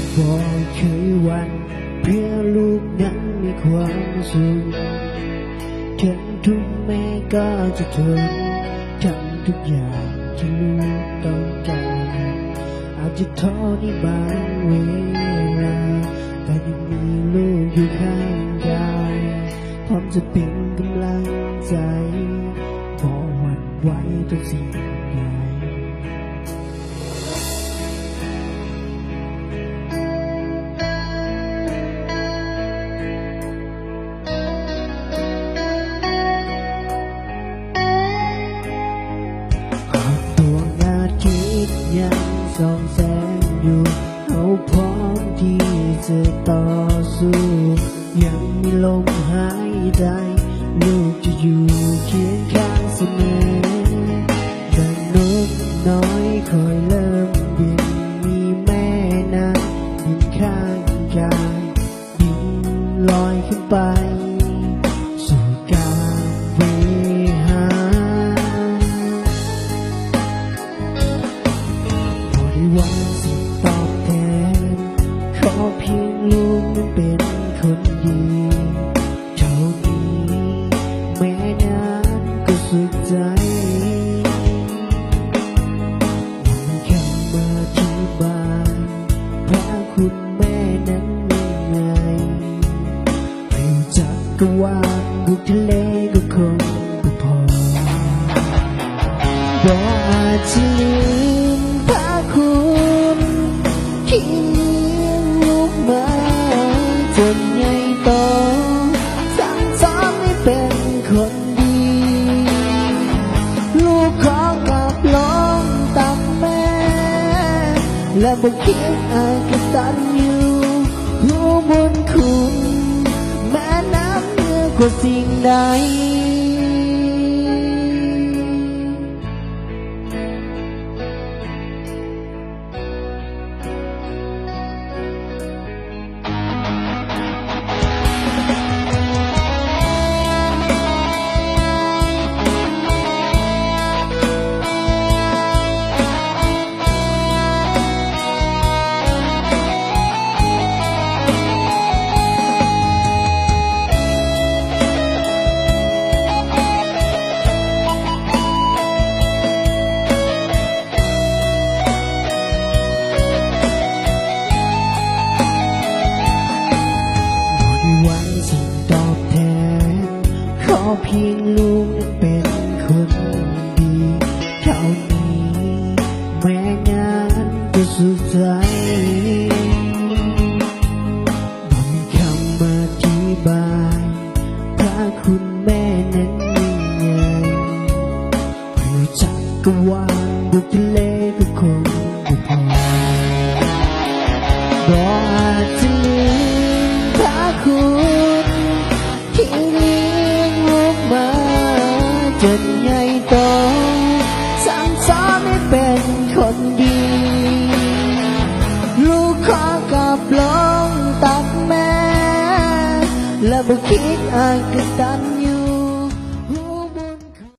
ก็บอกเคยหวั่นเพื่อลูกนั้นมีความสุขถึงทุกแม่ก็จะทนทำทุกอย่างที่ลูกต้องการอาจจะท้อในบางเวลาแต่ยังมีลูกอยู่ข้างกายพร้อมจะเป็นกำลังใจพอหวั่นไหวทุกสิ่งอย่างยังส่องแสงอยู่เขาพร้อมที่จะต่อสู้ยังมีลมหายใจลูกจะอยู่เคียงข้างเสมอดังนกน้อยคอยเริ่มบินมีแม่นั้นบินข้างกายบินลอยขึ้นไปสู่กาเวหาหวังสิ่งตอบแทนขอเพียงลูกนั้นเป็นคนดีเท่านี้แม่นั้นก็สุขใจไม่คำมาอธิบายพระคุณแม่นั้นยังไงไม่จักก็ว่าบุกทะเลก็คงไม่พอบ่อาจจะลืมพระคุณที่เลี้ยงลูกมาจนใหญ่โตสั่งสอนให้เป็นคนดีลูกขอกลับลงตักแม่และบอกคิดอาจกตัญญูรู้บุญคุณแม่น้ำเหนือกว่าสิ่งใดขอเพียงลูกนั้นเป็นคนดีเท่านี้แม่งานก็สุขใจไม่มีคำอธิบายพระคุณแม่นั้นยังไงไม่รู้จักก็ว่าบุกทะเลก็คงไม่พอบ่อาจจะลืมพระคุณที่จนใหญ่โตสั่งสอนให้เป็นคนดีลูกขอกลับลงตักแม่และบอกคิดอาจกตัญ